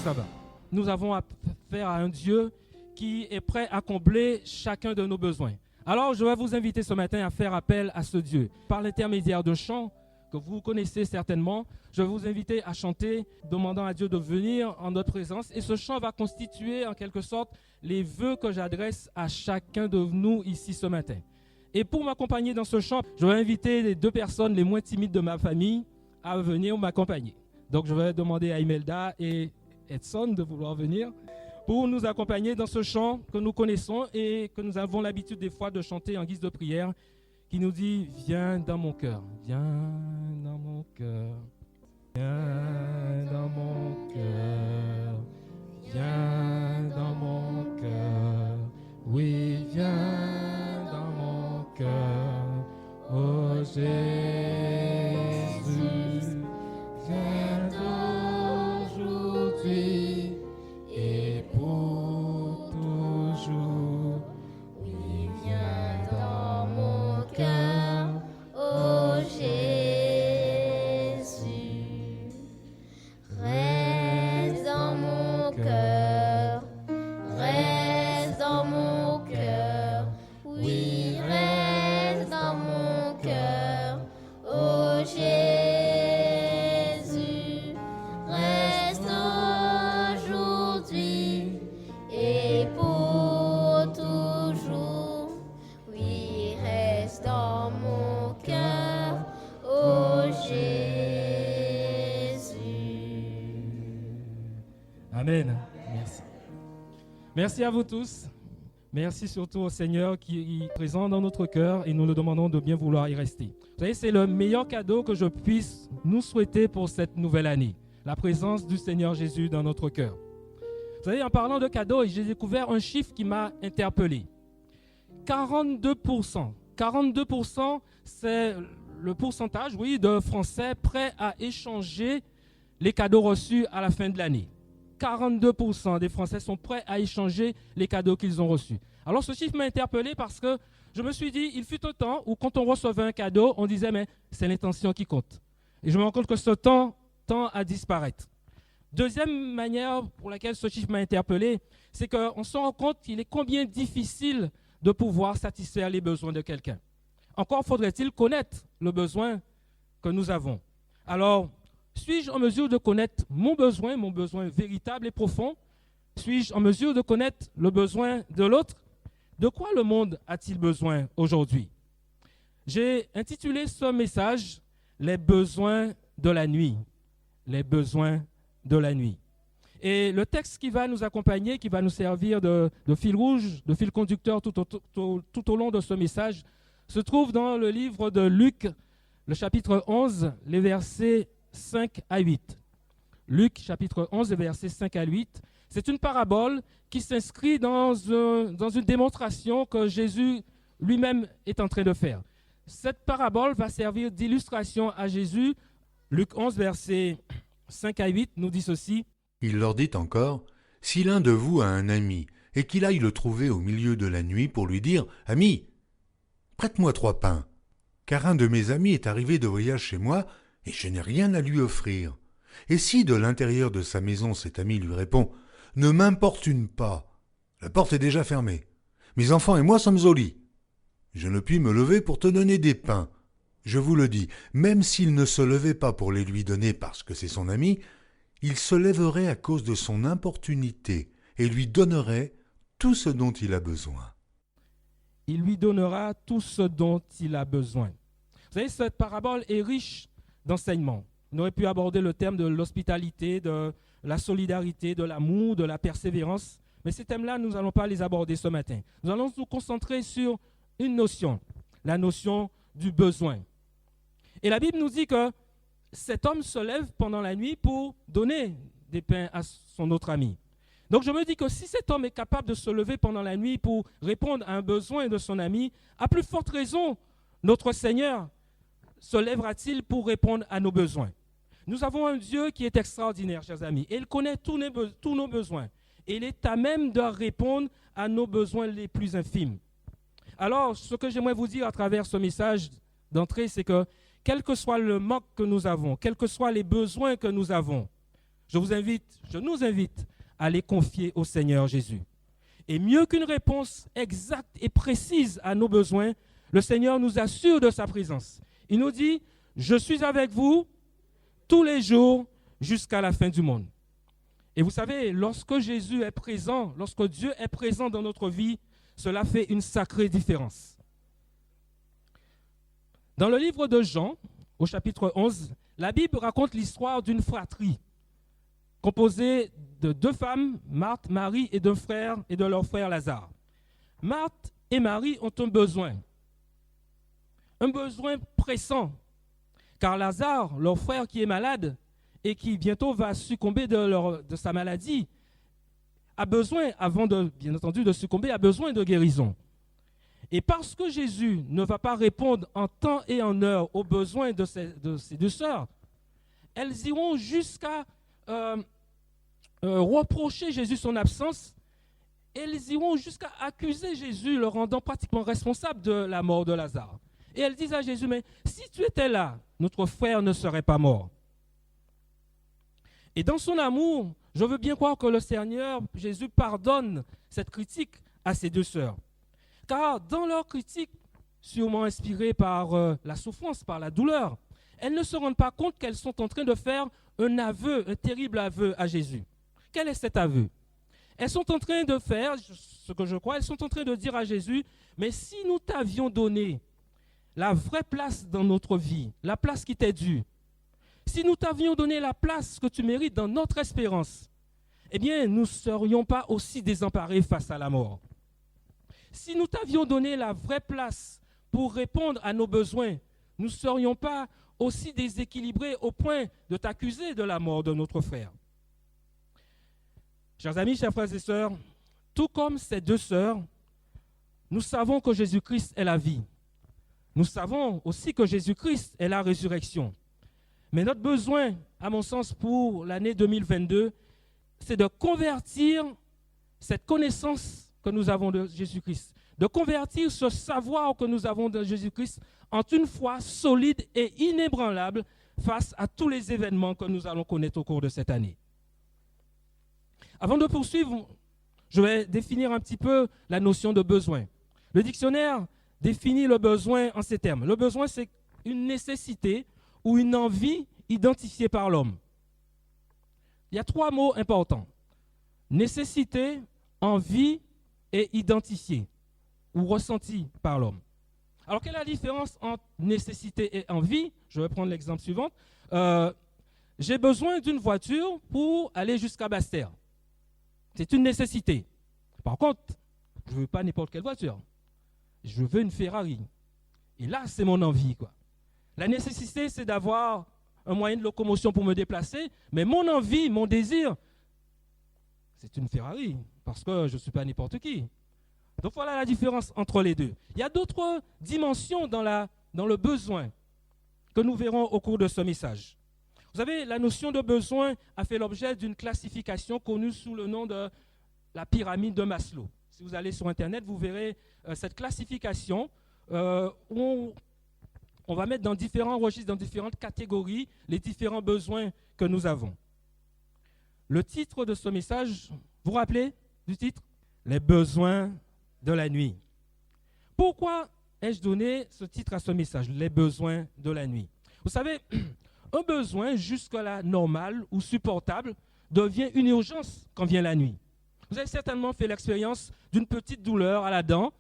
ça va. Nous avons affaire à un Dieu qui est prêt à combler chacun de nos besoins. Alors, je vais vous inviter ce matin à faire appel à ce Dieu. Par l'intermédiaire de chants que vous connaissez certainement, je vais vous inviter à chanter, demandant à Dieu de venir en notre présence. Et ce chant va constituer en quelque sorte les vœux que j'adresse à chacun de nous ici ce matin. Et pour m'accompagner dans ce chant, je vais inviter les 2 personnes les moins timides de ma famille à venir m'accompagner. Donc, je vais demander à Imelda et Edson de vouloir venir pour nous accompagner dans ce chant que nous connaissons et que nous avons l'habitude des fois de chanter en guise de prière, qui nous dit « Viens dans mon cœur, viens dans mon cœur, viens dans mon cœur, viens dans mon cœur, oui, viens dans mon cœur, oh Jésus, viens aujourd'hui et pour toujours, oui, viens dans mon cœur, oh Jésus, reste dans mon cœur, reste dans mon cœur, oui, reste dans mon cœur, oh Jésus, reste aujourd'hui et pour toujours, oui, reste dans mon cœur, oh Jésus. Amen. Merci. Merci à vous tous. Merci surtout au Seigneur qui est présent dans notre cœur et nous le demandons de bien vouloir y rester. Vous savez, c'est le meilleur cadeau que je puisse nous souhaiter pour cette nouvelle année. La présence du Seigneur Jésus dans notre cœur. Vous savez, en parlant de cadeaux, j'ai découvert un chiffre qui m'a interpellé. 42%. 42%, c'est le pourcentage, oui, de Français prêts à échanger les cadeaux reçus à la fin de l'année. 42% des Français sont prêts à échanger les cadeaux qu'ils ont reçus. Alors, ce chiffre m'a interpellé parce que je me suis dit, il fut un temps où quand on recevait un cadeau, on disait, mais c'est l'intention qui compte. Et je me rends compte que ce temps tend à disparaître. Deuxième manière pour laquelle ce chiffre m'a interpellé, c'est qu'on se rend compte qu'il est combien difficile de pouvoir satisfaire les besoins de quelqu'un. Encore faudrait-il connaître le besoin que nous avons. Alors, suis-je en mesure de connaître mon besoin véritable et profond? Suis-je en mesure de connaître le besoin de l'autre? De quoi le monde a-t-il besoin aujourd'hui? J'ai intitulé ce message « Les besoins de la nuit ». Les besoins de la nuit. Et le texte qui va nous accompagner, qui va nous servir de fil rouge, de fil conducteur tout au long de ce message, se trouve dans le livre de Luc, le chapitre 11, les versets 5 à 8. Luc, chapitre 11, les versets 5 à 8. C'est une parabole qui s'inscrit dans une démonstration que Jésus lui-même est en train de faire. Cette parabole va servir d'illustration à Jésus. Luc 11, versets 5 à 8 nous dit ceci. Il leur dit encore, « Si l'un de vous a un ami, et qu'il aille le trouver au milieu de la nuit pour lui dire, « Ami, prête-moi 3 pains, car un de mes amis est arrivé de voyage chez moi, et je n'ai rien à lui offrir. » Et si de l'intérieur de sa maison cet ami lui répond, « Ne m'importune pas, la porte est déjà fermée. Mes enfants et moi sommes au lit. Je ne puis me lever pour te donner des pains. » Je vous le dis, même s'il ne se levait pas pour les lui donner parce que c'est son ami, il se lèverait à cause de son importunité et lui donnerait tout ce dont il a besoin. Il lui donnera tout ce dont il a besoin. Vous savez, cette parabole est riche d'enseignements. On aurait pu aborder le thème de l'hospitalité, de la solidarité, de l'amour, de la persévérance. Mais ces thèmes-là, nous n'allons pas les aborder ce matin. Nous allons nous concentrer sur une notion, la notion du besoin. Et la Bible nous dit que cet homme se lève pendant la nuit pour donner des pains à son autre ami. Donc je me dis que si cet homme est capable de se lever pendant la nuit pour répondre à un besoin de son ami, à plus forte raison, notre Seigneur se lèvera-t-il pour répondre à nos besoins. Nous avons un Dieu qui est extraordinaire, chers amis, et il connaît tous nos besoins. Et il est à même de répondre à nos besoins les plus infimes. Alors, ce que j'aimerais vous dire à travers ce message d'entrée, c'est que quel que soit le manque que nous avons, quels que soient les besoins que nous avons, je nous invite à les confier au Seigneur Jésus. Et mieux qu'une réponse exacte et précise à nos besoins, le Seigneur nous assure de sa présence. Il nous dit, je suis avec vous tous les jours jusqu'à la fin du monde. Et vous savez, lorsque Jésus est présent, lorsque Dieu est présent dans notre vie, cela fait une sacrée différence. Dans le livre de Jean, au chapitre 11, la Bible raconte l'histoire d'une fratrie composée de 2 femmes, Marthe, Marie, et d'un frère et de leur frère Lazare. Marthe et Marie ont un besoin pressant, car Lazare, leur frère qui est malade et qui bientôt va succomber de sa maladie, a besoin, bien entendu, de succomber, a besoin de guérison. Et parce que Jésus ne va pas répondre en temps et en heure aux besoins de ces 2 sœurs, elles iront jusqu'à reprocher Jésus son absence. Elles iront jusqu'à accuser Jésus, le rendant pratiquement responsable de la mort de Lazare. Et elles disent à Jésus, mais si tu étais là, notre frère ne serait pas mort. Et dans son amour, je veux bien croire que le Seigneur Jésus pardonne cette critique à ces 2 sœurs. Car dans leur critique, sûrement inspirée par la souffrance, par la douleur, elles ne se rendent pas compte qu'elles sont en train de faire un terrible aveu à Jésus. Quel est cet aveu? Elles sont en train de faire, ce que je crois, elles sont en train de dire à Jésus, mais si nous t'avions donné la vraie place dans notre vie, la place qui t'est due, si nous t'avions donné la place que tu mérites dans notre espérance, eh bien, nous ne serions pas aussi désemparés face à la mort. Si nous t'avions donné la vraie place pour répondre à nos besoins, nous ne serions pas aussi déséquilibrés au point de t'accuser de la mort de notre frère. Chers amis, chers frères et sœurs, tout comme ces 2 sœurs, nous savons que Jésus-Christ est la vie. Nous savons aussi que Jésus-Christ est la résurrection. Mais notre besoin, à mon sens, pour l'année 2022, c'est de convertir cette connaissance que nous avons de Jésus-Christ, de convertir ce savoir que nous avons de Jésus-Christ en une foi solide et inébranlable face à tous les événements que nous allons connaître au cours de cette année. Avant de poursuivre, je vais définir un petit peu la notion de besoin. Le dictionnaire définit le besoin en ces termes. Le besoin, c'est une nécessité ou une envie identifiée par l'homme. Il y a 3 mots importants. Nécessité, envie et identifié ou ressenti par l'homme. Alors, quelle est la différence entre nécessité et envie? Je vais prendre l'exemple suivant. J'ai besoin d'une voiture pour aller jusqu'à Basse-Terre. C'est une nécessité. Par contre, je ne veux pas n'importe quelle voiture. Je veux une Ferrari. Et là, c'est mon envie, quoi. La nécessité, c'est d'avoir un moyen de locomotion pour me déplacer, mais mon envie, mon désir, c'est une Ferrari, parce que je ne suis pas n'importe qui. Donc voilà la différence entre les deux. Il y a d'autres dimensions dans le besoin que nous verrons au cours de ce message. Vous savez, la notion de besoin a fait l'objet d'une classification connue sous le nom de la pyramide de Maslow. Si vous allez sur Internet, vous verrez cette classification où on va mettre dans différents registres, dans différentes catégories, les différents besoins que nous avons. Le titre de ce message, vous vous rappelez du titre? Les besoins de la nuit. Pourquoi ai-je donné ce titre à ce message? Les besoins de la nuit. Vous savez, un besoin jusque-là normal ou supportable devient une urgence quand vient la nuit. Vous avez certainement fait l'expérience d'une petite douleur à la dent.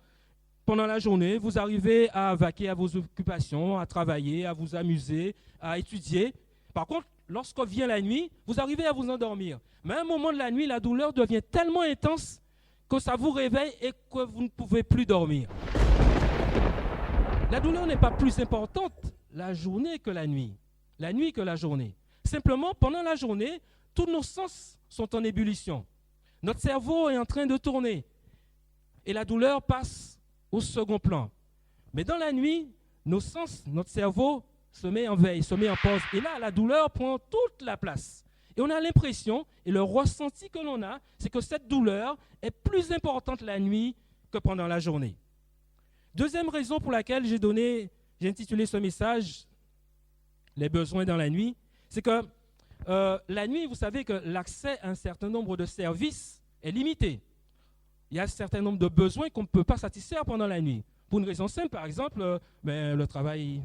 Pendant la journée, vous arrivez à vaquer à vos occupations, à travailler, à vous amuser, à étudier. Par contre, lorsque vient la nuit, vous arrivez à vous endormir. Mais à un moment de la nuit, la douleur devient tellement intense que ça vous réveille et que vous ne pouvez plus dormir. La douleur n'est pas plus importante la journée que la nuit que la journée. Simplement, pendant la journée, tous nos sens sont en ébullition. Notre cerveau est en train de tourner et la douleur passe au second plan. Mais dans la nuit, nos sens, notre cerveau se met en veille, se met en pause. Et là, la douleur prend toute la place. Et on a l'impression, et le ressenti que l'on a, c'est que cette douleur est plus importante la nuit que pendant la journée. Deuxième raison pour laquelle j'ai intitulé ce message « Les besoins dans la nuit », c'est que la nuit, vous savez que l'accès à un certain nombre de services est limité. Il y a un certain nombre de besoins qu'on ne peut pas satisfaire pendant la nuit. Pour une raison simple, par exemple, le travail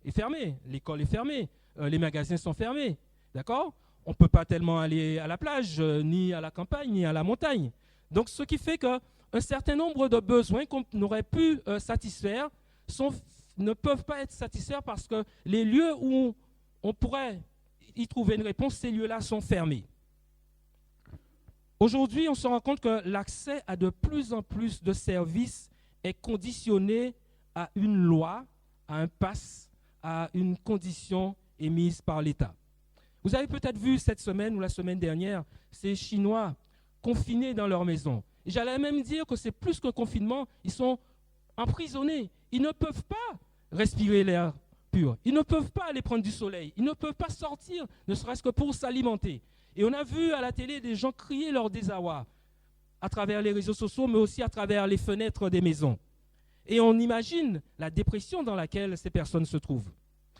est fermé, l'école est fermée, les magasins sont fermés. D'accord ? On ne peut pas tellement aller à la plage, ni à la campagne, ni à la montagne. Donc, ce qui fait qu'un certain nombre de besoins qu'on aurait pu satisfaire ne peuvent pas être satisfaits parce que les lieux où on pourrait y trouver une réponse, ces lieux-là sont fermés. Aujourd'hui, on se rend compte que l'accès à de plus en plus de services est conditionné à une loi, à un pass, à une condition émise par l'État. Vous avez peut-être vu cette semaine ou la semaine dernière, ces Chinois confinés dans leur maison. Et j'allais même dire que c'est plus qu'un confinement, ils sont emprisonnés. Ils ne peuvent pas respirer l'air pur. Ils ne peuvent pas aller prendre du soleil. Ils ne peuvent pas sortir, ne serait-ce que pour s'alimenter. Et on a vu à la télé des gens crier leur désarroi à travers les réseaux sociaux, mais aussi à travers les fenêtres des maisons. Et on imagine la dépression dans laquelle ces personnes se trouvent.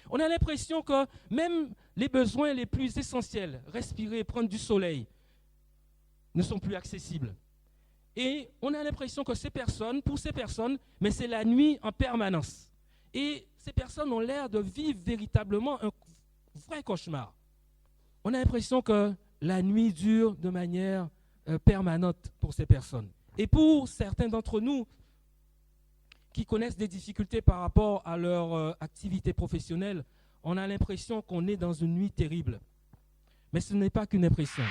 On a l'impression que même les besoins les plus essentiels, respirer, prendre du soleil, ne sont plus accessibles. Et on a l'impression que pour ces personnes, mais c'est la nuit en permanence. Et ces personnes ont l'air de vivre véritablement un vrai cauchemar. On a l'impression que la nuit dure de manière permanente pour ces personnes. Et pour certains d'entre nous qui connaissent des difficultés par rapport à leur activité professionnelle, on a l'impression qu'on est dans une nuit terrible. Mais ce n'est pas qu'une impression.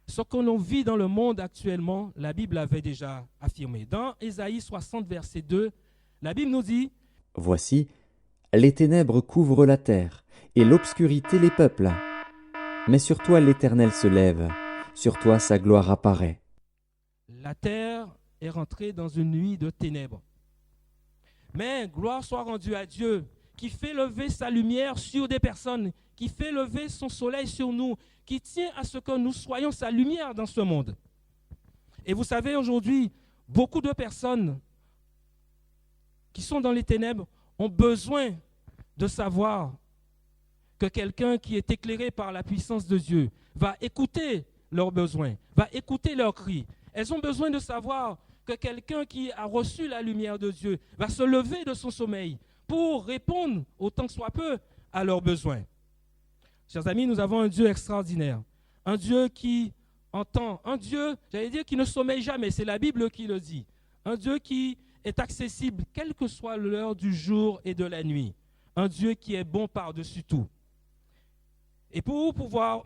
Ce que l'on vit dans le monde actuellement, la Bible l'avait déjà affirmé. Dans Ésaïe 60, verset 2, la Bible nous dit « Voici, les ténèbres couvrent la terre, et l'obscurité les peuples. Mais sur toi l'Éternel se lève, sur toi sa gloire apparaît. » La terre est rentrée dans une nuit de ténèbres. Mais gloire soit rendue à Dieu, qui fait lever sa lumière sur des personnes, qui fait lever son soleil sur nous, qui tient à ce que nous soyons sa lumière dans ce monde. Et vous savez, aujourd'hui, beaucoup de personnes qui sont dans les ténèbres ont besoin de savoir que quelqu'un qui est éclairé par la puissance de Dieu va écouter leurs besoins, va écouter leurs cris. Elles ont besoin de savoir que quelqu'un qui a reçu la lumière de Dieu va se lever de son sommeil pour répondre, autant que soit peu, à leurs besoins. Chers amis, nous avons un Dieu extraordinaire, un Dieu qui entend, un Dieu, j'allais dire, qui ne sommeille jamais, c'est la Bible qui le dit, un Dieu qui est accessible, quelle que soit l'heure du jour et de la nuit, un Dieu qui est bon par-dessus tout. Et pour pouvoir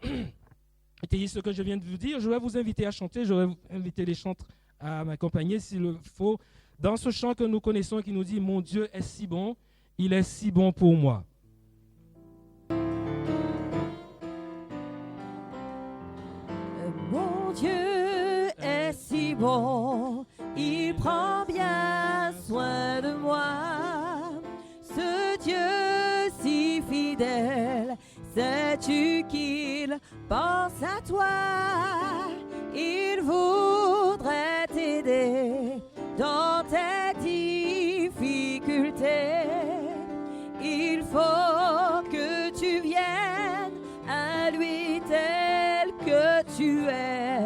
étayer ce que je viens de vous dire, je vais vous inviter à chanter, je vais vous inviter les chantres à m'accompagner s'il le faut, dans ce chant que nous connaissons qui nous dit « Mon Dieu est si bon, il est si bon pour moi ». Mon Dieu est si bon, il prend bien soin de moi. Ce Dieu si fidèle, sais-tu qu'il pense à toi? Il voudrait t'aider dans tes difficultés. Il faut que tu viennes à lui tel que tu es.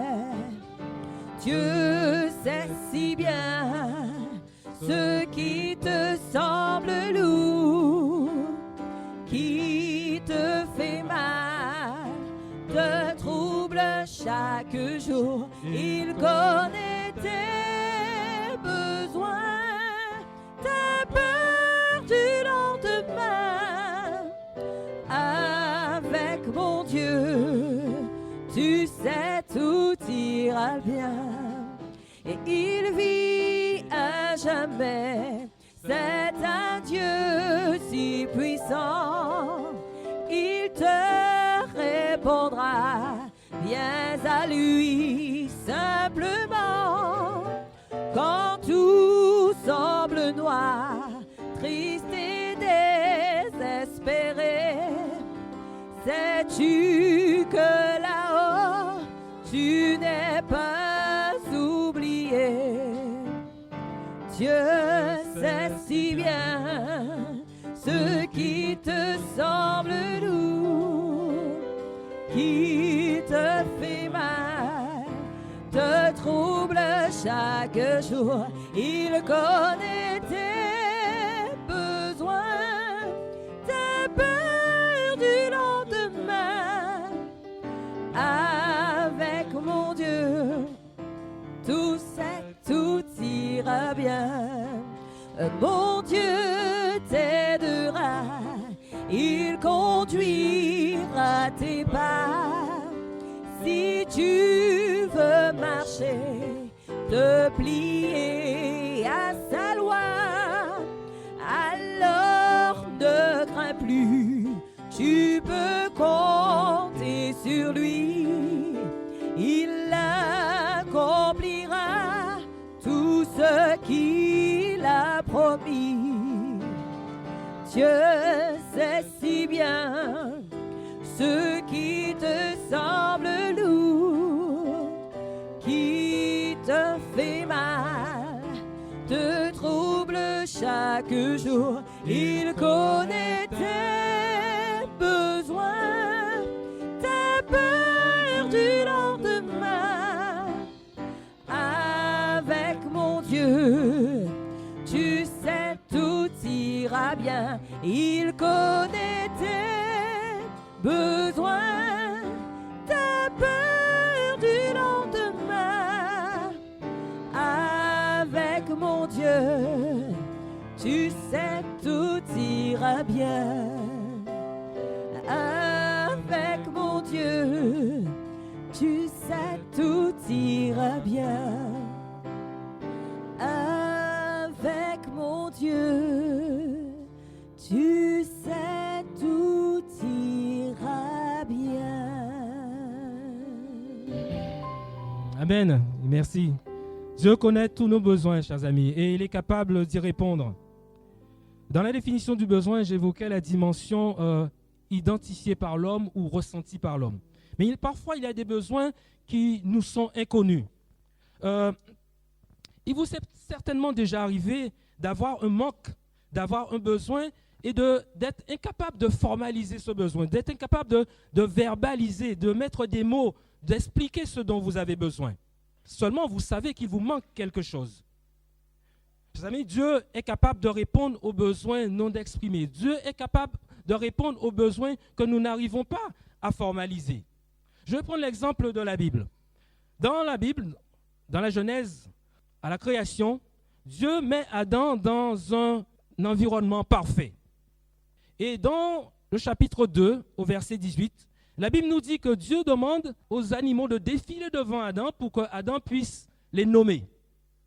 Dieu sait si bien ce qui te semble lourd, qui te fait mal, te trouble chaque jour. Il connaît tes besoins, tes peurs du lendemain. Avec mon Dieu, tu sais tout ira bien. Et il vit à jamais. C'est un Dieu si puissant. Il te répondra. Viens à lui simplement. Quand tout semble noir, triste et désespéré, sais-tu que là-haut, tu n'es pas oublié? Dieu sait si bien ce qui te semble lourd, troubles chaque jour. Il connaît tes besoins, tes peurs du lendemain. Avec mon Dieu, tout ira bien. Mon Dieu t'aidera, il conduira tes pas. Si tu veux marcher, te plier à sa loi, alors ne crains plus, tu peux compter sur lui. Il accomplira tout ce qu'il a promis. Dieu sait si bien ce qui te semble lourd, qui te fait mal, te trouble chaque jour. Il connaît tes besoins, tes peurs du lendemain. Avec mon Dieu, tu sais tout ira bien. Il connaît tes besoins, tes peurs du lendemain. Avec mon Dieu, tu sais tout ira bien. Avec mon Dieu, tu sais tout ira bien. Avec mon Dieu, tu sais tout ira bien. Amen. Merci. Dieu connaît tous nos besoins, chers amis, et il est capable d'y répondre. Dans la définition du besoin, j'évoquais la dimension identifiée par l'homme ou ressentie par l'homme. Mais parfois, il y a des besoins qui nous sont inconnus. Il vous est certainement déjà arrivé d'avoir un manque, d'avoir un besoin et d'être incapable de formaliser ce besoin, d'être incapable de verbaliser, de mettre des mots, d'expliquer ce dont vous avez besoin. Seulement, vous savez qu'il vous manque quelque chose. Chers amis, Dieu est capable de répondre aux besoins non exprimés. Dieu est capable de répondre aux besoins que nous n'arrivons pas à formaliser. Je vais prendre l'exemple de la Bible. Dans la Bible, dans la Genèse, à la création, Dieu met Adam dans un environnement parfait. Et dans le chapitre 2, au verset 18, la Bible nous dit que Dieu demande aux animaux de défiler devant Adam pour que Adam puisse les nommer.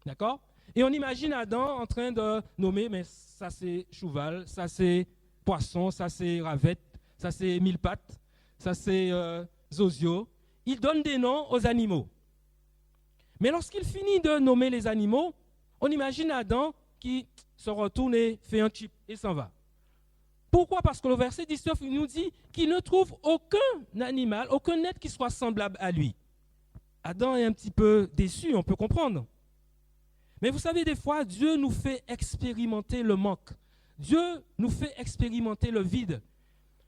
D'accord? Et on imagine Adam en train de nommer, mais ça c'est cheval, ça c'est poisson, ça c'est ravette, ça c'est mille pattes, ça c'est zozio. Il donne des noms aux animaux. Mais lorsqu'il finit de nommer les animaux, on imagine Adam qui se retourne et fait un chip et s'en va. Pourquoi? Parce que le verset 19 il nous dit qu'il ne trouve aucun animal, aucun être qui soit semblable à lui. Adam est un petit peu déçu, on peut comprendre. Mais vous savez, des fois, Dieu nous fait expérimenter le manque. Dieu nous fait expérimenter le vide.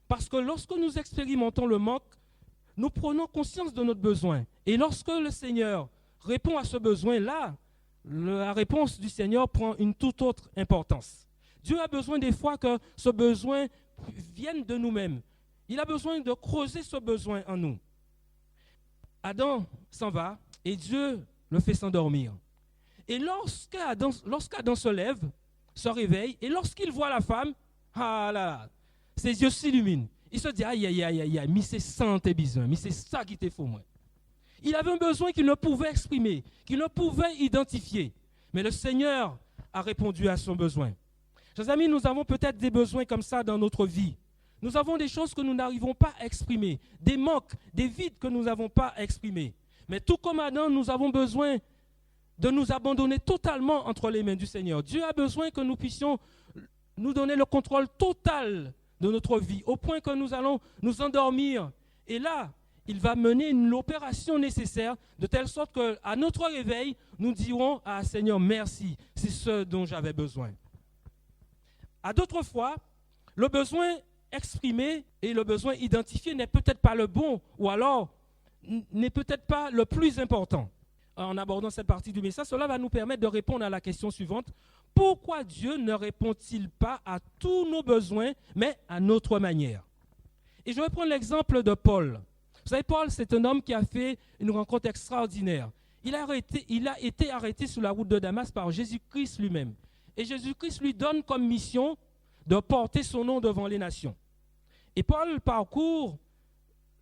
Parce que lorsque nous expérimentons le manque, nous prenons conscience de notre besoin. Et lorsque le Seigneur répond à ce besoin-là, la réponse du Seigneur prend une toute autre importance. Dieu a besoin des fois que ce besoin vienne de nous-mêmes. Il a besoin de creuser ce besoin en nous. Adam s'en va et Dieu le fait s'endormir. Et lorsqu'Adam se lève, se réveille, et lorsqu'il voit la femme, ah là là, ses yeux s'illuminent. Il se dit, aïe, aïe, aïe, aïe, aïe, mais c'est ça tes besoins, mais c'est ça qui t'est faux, moi. Il avait un besoin qu'il ne pouvait exprimer, qu'il ne pouvait identifier. Mais le Seigneur a répondu à son besoin. Chers amis, nous avons peut-être des besoins comme ça dans notre vie. Nous avons des choses que nous n'arrivons pas à exprimer, des manques, des vides que nous n'avons pas à exprimer. Mais tout comme Adam, nous avons besoin de nous abandonner totalement entre les mains du Seigneur. Dieu a besoin que nous puissions nous donner le contrôle total de notre vie, au point que nous allons nous endormir. Et là, il va mener l'opération nécessaire, de telle sorte qu'à notre réveil, nous dirons « Ah Seigneur, merci, c'est ce dont j'avais besoin ». À d'autres fois, le besoin exprimé et le besoin identifié n'est peut-être pas le bon, ou alors n'est peut-être pas le plus important. en abordant cette partie du message, cela va nous permettre de répondre à la question suivante. Pourquoi Dieu ne répond-il pas à tous nos besoins, mais à notre manière? Et je vais prendre l'exemple de Paul. Vous savez, Paul, c'est un homme qui a fait une rencontre extraordinaire. Il a été arrêté sur la route de Damas par Jésus-Christ lui-même. Et Jésus-Christ lui donne comme mission de porter son nom devant les nations. Et Paul parcourt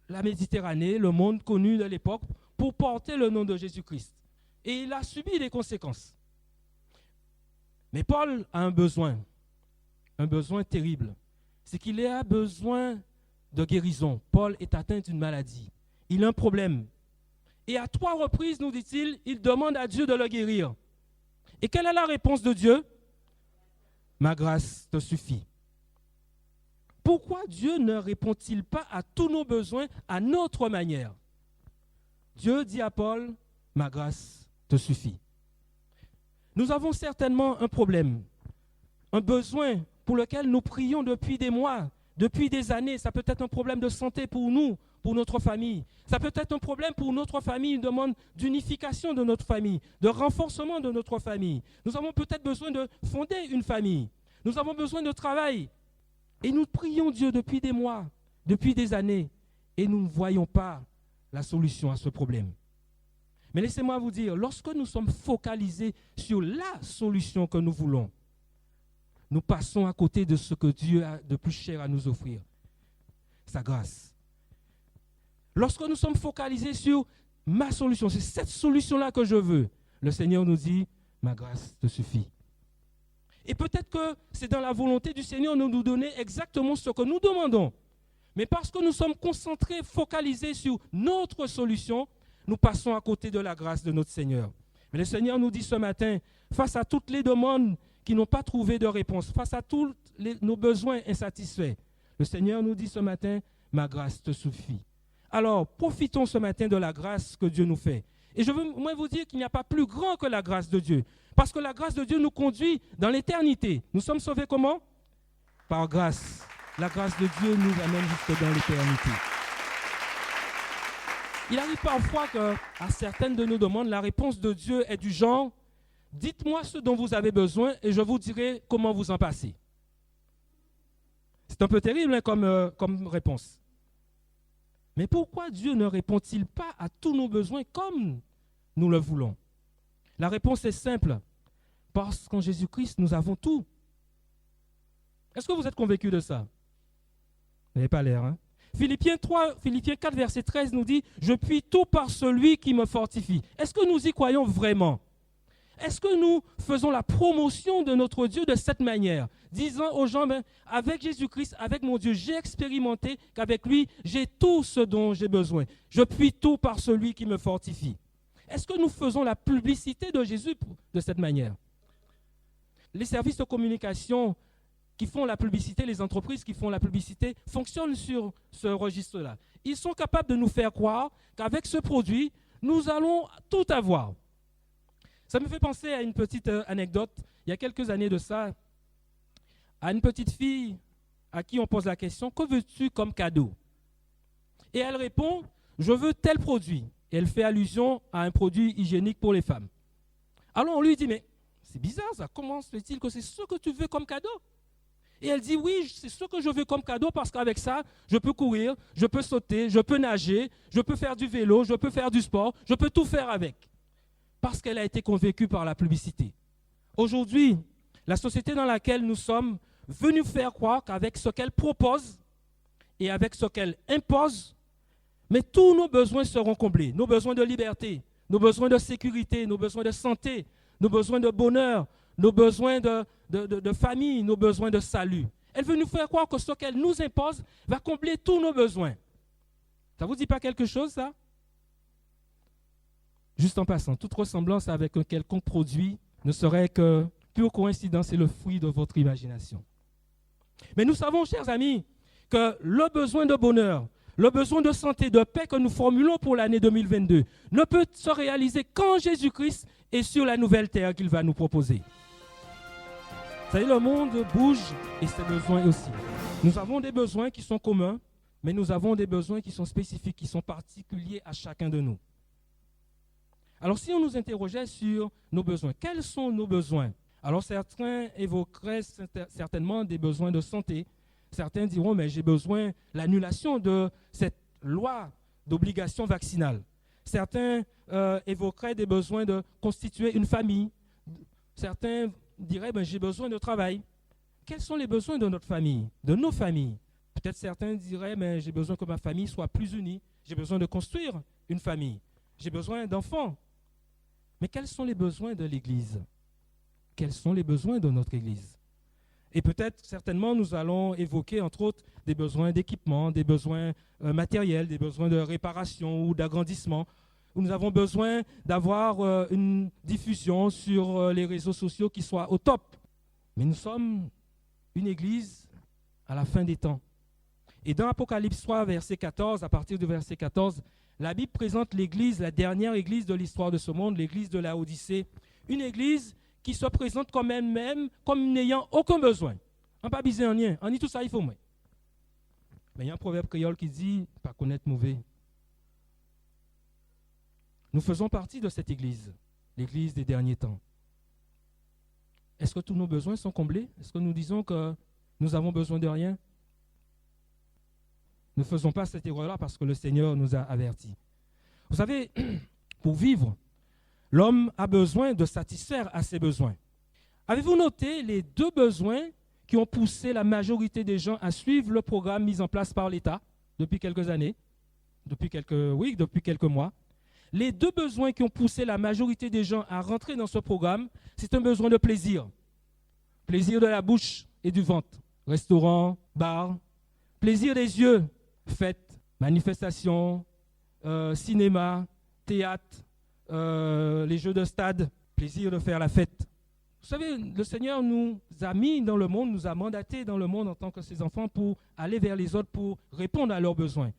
la Méditerranée, le monde connu de l'époque, pour porter le nom de Jésus-Christ. Et il a subi des conséquences. Mais Paul a un besoin terrible. C'est qu'il a besoin de guérison. Paul est atteint d'une maladie. Il a un problème. Et à 3 reprises, nous dit-il, il demande à Dieu de le guérir. Et quelle est la réponse de Dieu? Ma grâce te suffit. Pourquoi Dieu ne répond-il pas à tous nos besoins à notre manière? Dieu dit à Paul, ma grâce te suffit. Nous avons certainement un problème, un besoin pour lequel nous prions depuis des mois, depuis des années. Ça peut être un problème de santé pour nous, pour notre famille. Ça peut être un problème pour notre famille, une demande d'unification de notre famille, de renforcement de notre famille. Nous avons peut-être besoin de fonder une famille. Nous avons besoin de travail. Et nous prions Dieu depuis des mois, depuis des années, et nous ne voyons pas la solution à ce problème. Mais laissez-moi vous dire, lorsque nous sommes focalisés sur la solution que nous voulons, nous passons à côté de ce que Dieu a de plus cher à nous offrir, sa grâce. Lorsque nous sommes focalisés sur ma solution, c'est cette solution-là que je veux, le Seigneur nous dit, ma grâce te suffit. Et peut-être que c'est dans la volonté du Seigneur de nous donner exactement ce que nous demandons. Mais parce que nous sommes concentrés, focalisés sur notre solution, nous passons à côté de la grâce de notre Seigneur. Mais le Seigneur nous dit ce matin, face à toutes les demandes qui n'ont pas trouvé de réponse, face à tous nos besoins insatisfaits, le Seigneur nous dit ce matin, ma grâce te suffit. Alors, profitons ce matin de la grâce que Dieu nous fait. Et je veux moi vous dire qu'il n'y a pas plus grand que la grâce de Dieu. Parce que la grâce de Dieu nous conduit dans l'éternité. Nous sommes sauvés comment? Par grâce. La grâce de Dieu nous amène jusque dans l'éternité. Il arrive parfois qu'à certaines de nos demandes, la réponse de Dieu est du genre « Dites-moi ce dont vous avez besoin et je vous dirai comment vous en passez. » C'est un peu terrible hein, comme réponse. Mais pourquoi Dieu ne répond-il pas à tous nos besoins comme nous le voulons? La réponse est simple. Parce qu'en Jésus-Christ, nous avons tout. Est-ce que vous êtes convaincus de ça? Vous n'avez pas l'air, hein? Philippiens 4, verset 13 nous dit « Je puis tout par celui qui me fortifie ». Est-ce que nous y croyons vraiment? Est-ce que nous faisons la promotion de notre Dieu de cette manière, disant aux gens, avec Jésus-Christ, avec mon Dieu, j'ai expérimenté qu'avec lui, j'ai tout ce dont j'ai besoin. Je puis tout par celui qui me fortifie. Est-ce que nous faisons la publicité de Jésus de cette manière? Les services de communication qui font la publicité, les entreprises qui font la publicité, fonctionnent sur ce registre-là. Ils sont capables de nous faire croire qu'avec ce produit, nous allons tout avoir. Ça me fait penser à une petite anecdote. Il y a quelques années de ça, à une petite fille à qui on pose la question « Que veux-tu comme cadeau ?» Et elle répond « Je veux tel produit. » Et elle fait allusion à un produit hygiénique pour les femmes. Alors on lui dit « Mais c'est bizarre ça, comment se fait-il que c'est ce que tu veux comme cadeau ?» Et elle dit « Oui, c'est ce que je veux comme cadeau parce qu'avec ça, je peux courir, je peux sauter, je peux nager, je peux faire du vélo, je peux faire du sport, je peux tout faire avec. » Parce qu'elle a été convaincue par la publicité. Aujourd'hui, la société dans laquelle nous sommes veut nous faire croire qu'avec ce qu'elle propose et avec ce qu'elle impose, mais tous nos besoins seront comblés. Nos besoins de liberté, nos besoins de sécurité, nos besoins de santé, nos besoins de bonheur, nos besoins de famille, nos besoins de salut. Elle veut nous faire croire que ce qu'elle nous impose va combler tous nos besoins. Ça ne vous dit pas quelque chose, ça? Juste en passant, toute ressemblance avec un quelconque produit ne serait que pure coïncidence et le fruit de votre imagination. Mais nous savons, chers amis, que le besoin de bonheur, le besoin de santé, de paix que nous formulons pour l'année 2022 ne peut se réaliser qu'en Jésus-Christ et sur la nouvelle terre qu'il va nous proposer. Vous savez, le monde bouge et ses besoins aussi. Nous avons des besoins qui sont communs, mais nous avons des besoins qui sont spécifiques, qui sont particuliers à chacun de nous. Alors si on nous interrogeait sur nos besoins, quels sont nos besoins? Alors certains évoqueraient certainement des besoins de santé. Certains diront, mais j'ai besoin de l'annulation de cette loi d'obligation vaccinale. Certains évoqueraient des besoins de constituer une famille. Certains diraient, j'ai besoin de travail. Quels sont les besoins de notre famille, de nos familles? Peut-être certains diraient, mais j'ai besoin que ma famille soit plus unie. J'ai besoin de construire une famille. J'ai besoin d'enfants. Mais quels sont les besoins de l'Église? Quels sont les besoins de notre Église? Et peut-être, certainement, nous allons évoquer, entre autres, des besoins d'équipement, des besoins matériels, des besoins de réparation ou d'agrandissement, où nous avons besoin d'avoir une diffusion sur les réseaux sociaux qui soit au top. Mais nous sommes une Église à la fin des temps. Et dans Apocalypse 3, verset 14, à partir du verset 14, la Bible présente l'Église, la dernière Église de l'histoire de ce monde, l'Église de la Odyssée, une Église qui se présente comme elle-même, comme n'ayant aucun besoin. On n'a pas besoin de rien, on dit tout ça, il faut moins. Mais il y a un proverbe créole qui dit, pas connaître mauvais. Nous faisons partie de cette Église, l'Église des derniers temps. Est-ce que tous nos besoins sont comblés? Est-ce que nous disons que nous avons besoin de rien? Ne faisons pas cette erreur-là parce que le Seigneur nous a avertis. Vous savez, pour vivre, l'homme a besoin de satisfaire à ses besoins. Avez-vous noté les deux besoins qui ont poussé la majorité des gens à suivre le programme mis en place par l'État depuis quelques années, depuis quelques mois? Les deux besoins qui ont poussé la majorité des gens à rentrer dans ce programme, c'est un besoin de plaisir. Plaisir de la bouche et du ventre. Restaurant, bar. Plaisir des yeux. Fêtes, manifestations, cinéma, théâtre, les jeux de stade. Plaisir de faire la fête. Vous savez, le Seigneur nous a mis dans le monde, nous a mandatés dans le monde en tant que ses enfants pour aller vers les autres, pour répondre à leurs besoins.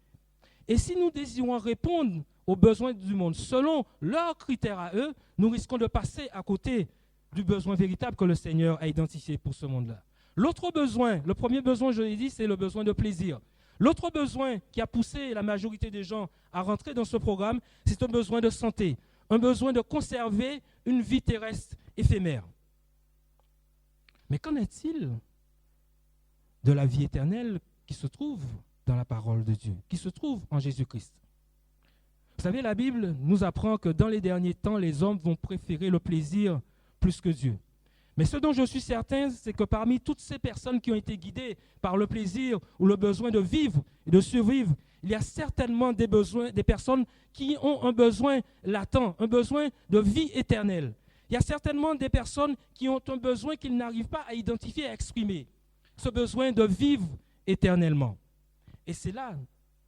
Et si nous désirons répondre aux besoins du monde selon leurs critères à eux, nous risquons de passer à côté du besoin véritable que le Seigneur a identifié pour ce monde-là. L'autre besoin, le premier besoin, je l'ai dit, c'est le besoin de plaisir. L'autre besoin qui a poussé la majorité des gens à rentrer dans ce programme, c'est un besoin de santé, un besoin de conserver une vie terrestre éphémère. Mais qu'en est-il de la vie éternelle qui se trouve dans la parole de Dieu, qui se trouve en Jésus-Christ? Vous savez, la Bible nous apprend que dans les derniers temps, les hommes vont préférer le plaisir plus que Dieu. Mais ce dont je suis certain, c'est que parmi toutes ces personnes qui ont été guidées par le plaisir ou le besoin de vivre et de survivre, il y a certainement des personnes qui ont un besoin latent, un besoin de vie éternelle. Il y a certainement des personnes qui ont un besoin qu'ils n'arrivent pas à identifier et à exprimer. Ce besoin de vivre éternellement. Et c'est là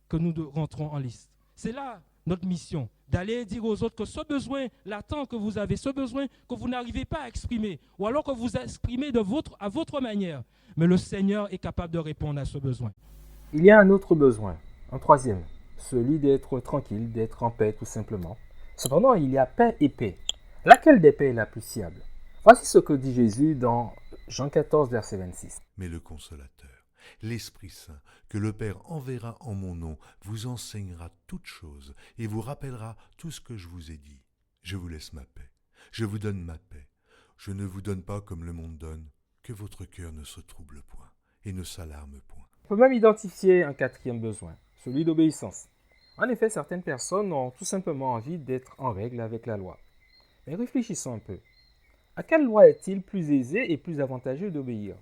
que nous rentrons en liste. C'est là notre mission, d'aller dire aux autres que ce besoin latent que vous avez, ce besoin que vous n'arrivez pas à exprimer, ou alors que vous exprimez à votre manière, mais le Seigneur est capable de répondre à ce besoin. Il y a un autre besoin, un troisième, celui d'être tranquille, d'être en paix tout simplement. Cependant, il y a paix et paix. Laquelle des paix est la plus fiable? Voici ce que dit Jésus dans Jean 14, verset 26. Mais le Consolateur, l'Esprit Saint, que le Père enverra en mon nom, vous enseignera toutes choses et vous rappellera tout ce que je vous ai dit. Je vous laisse ma paix. Je vous donne ma paix. Je ne vous donne pas comme le monde donne, que votre cœur ne se trouble point et ne s'alarme point. On peut même identifier un quatrième besoin, celui d'obéissance. En effet, certaines personnes ont tout simplement envie d'être en règle avec la loi. Mais réfléchissons un peu. À quelle loi est-il plus aisé et plus avantageux d'obéir?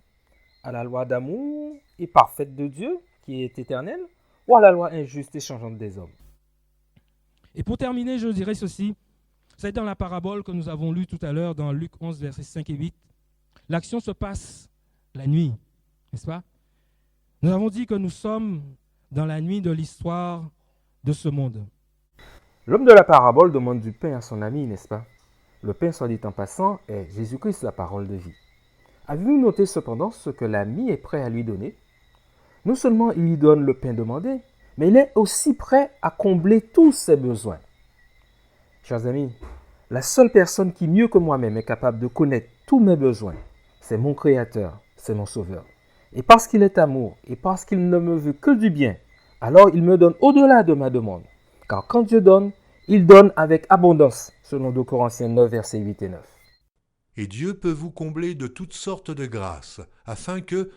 À la loi d'amour et parfaite de Dieu, qui est éternelle, ou à la loi injuste et changeante des hommes? Et pour terminer, je dirais ceci. C'est dans la parabole que nous avons lue tout à l'heure, dans Luc 11, versets 5 et 8. L'action se passe la nuit, n'est-ce pas? Nous avons dit que nous sommes dans la nuit de l'histoire de ce monde. L'homme de la parabole demande du pain à son ami, n'est-ce pas? Le pain, soit dit en passant, est Jésus-Christ, la parole de vie. Avez-vous noté cependant ce que l'ami est prêt à lui donner? Non seulement il lui donne le pain demandé, mais il est aussi prêt à combler tous ses besoins. Chers amis, la seule personne qui, mieux que moi-même, est capable de connaître tous mes besoins, c'est mon Créateur, c'est mon Sauveur. Et parce qu'il est amour, et parce qu'il ne me veut que du bien, alors il me donne au-delà de ma demande. Car quand Dieu donne, Il donne avec abondance, selon 2 Corinthiens 9, versets 8 et 9. Et Dieu peut vous combler de toutes sortes de grâces, afin que,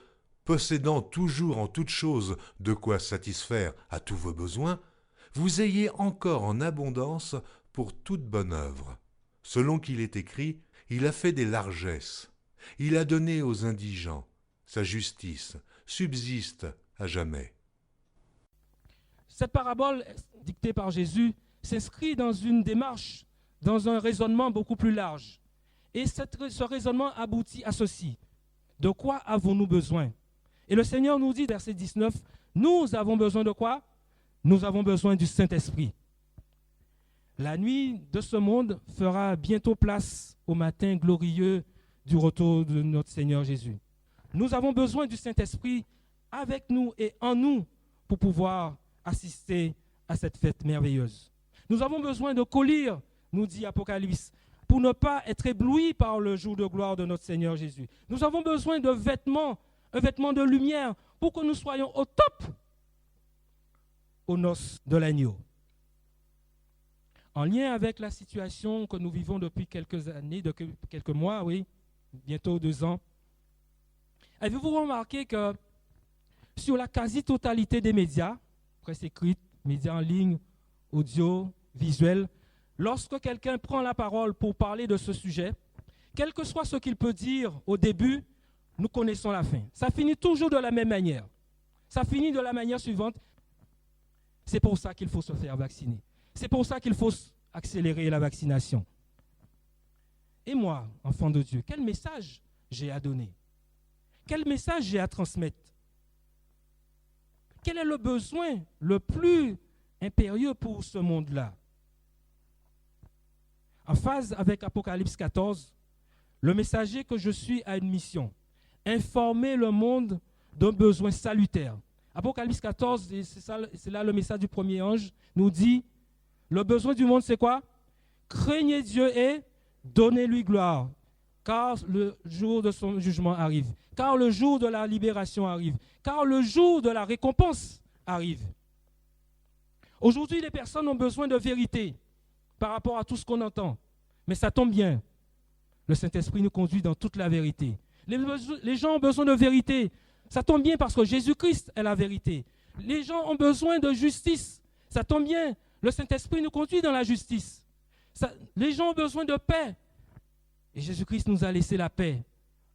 possédant toujours en toutes choses de quoi satisfaire à tous vos besoins, vous ayez encore en abondance pour toute bonne œuvre. Selon qu'il est écrit, il a fait des largesses, il a donné aux indigents, sa justice subsiste à jamais. Cette parabole dictée par Jésus s'inscrit dans une démarche, dans un raisonnement beaucoup plus large. Et ce raisonnement aboutit à ceci. De quoi avons-nous besoin? Et le Seigneur nous dit, verset 19, nous avons besoin de quoi? Nous avons besoin du Saint-Esprit. La nuit de ce monde fera bientôt place au matin glorieux du retour de notre Seigneur Jésus. Nous avons besoin du Saint-Esprit avec nous et en nous pour pouvoir assister à cette fête merveilleuse. Nous avons besoin de collyre, nous dit Apocalypse, pour ne pas être éblouis par le jour de gloire de notre Seigneur Jésus. Nous avons besoin de vêtements, un vêtement de lumière, pour que nous soyons au top aux noces de l'agneau. En lien avec la situation que nous vivons depuis quelques années, depuis quelques mois, oui, bientôt 2 ans, avez-vous remarqué que sur la quasi-totalité des médias, presse écrite, médias en ligne, audio, visuel, lorsque quelqu'un prend la parole pour parler de ce sujet, quel que soit ce qu'il peut dire au début, nous connaissons la fin. Ça finit toujours de la même manière. Ça finit de la manière suivante. C'est pour ça qu'il faut se faire vacciner. C'est pour ça qu'il faut accélérer la vaccination. Et moi, enfant de Dieu, quel message j'ai à donner? Quel message j'ai à transmettre? Quel est le besoin le plus impérieux pour ce monde-là? En phase avec Apocalypse 14, le messager que je suis a une mission: informer le monde d'un besoin salutaire. Apocalypse 14, c'est là le message du premier ange, nous dit, le besoin du monde c'est quoi? Craignez Dieu et donnez-lui gloire, car le jour de son jugement arrive, car le jour de la libération arrive, car le jour de la récompense arrive. Aujourd'hui, les personnes ont besoin de vérité par rapport à tout ce qu'on entend. Mais ça tombe bien, le Saint-Esprit nous conduit dans toute la vérité. Les gens ont besoin de vérité. Ça tombe bien parce que Jésus-Christ est la vérité. Les gens ont besoin de justice. Ça tombe bien, le Saint-Esprit nous conduit dans la justice. Les gens ont besoin de paix. Et Jésus-Christ nous a laissé la paix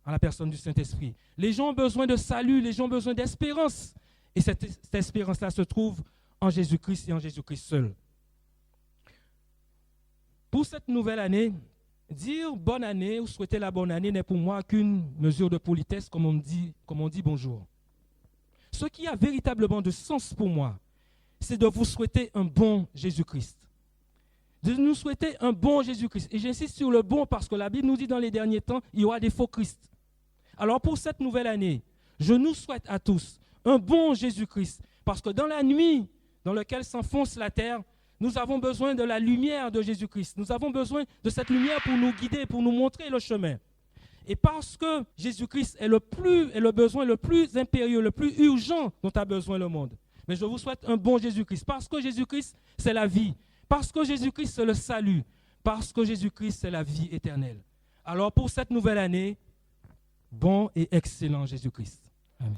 en la personne du Saint-Esprit. Les gens ont besoin de salut, les gens ont besoin d'espérance. Et cette espérance-là se trouve en Jésus-Christ et en Jésus-Christ seul. Pour cette nouvelle année, dire bonne année ou souhaiter la bonne année n'est pour moi qu'une mesure de politesse, comme on dit bonjour. Ce qui a véritablement de sens pour moi, c'est de vous souhaiter un bon Jésus-Christ. De nous souhaiter un bon Jésus-Christ. Et j'insiste sur le bon parce que la Bible nous dit dans les derniers temps, il y aura des faux Christ. Alors pour cette nouvelle année, je nous souhaite à tous un bon Jésus-Christ. Parce que dans la nuit dans laquelle s'enfonce la terre, nous avons besoin de la lumière de Jésus-Christ. Nous avons besoin de cette lumière pour nous guider, pour nous montrer le chemin. Et parce que Jésus-Christ est le besoin le plus impérieux, le plus urgent dont a besoin le monde. Mais je vous souhaite un bon Jésus-Christ. Parce que Jésus-Christ, c'est la vie. Parce que Jésus-Christ, c'est le salut. Parce que Jésus-Christ, c'est la vie éternelle. Alors pour cette nouvelle année, bon et excellent Jésus-Christ. Amen.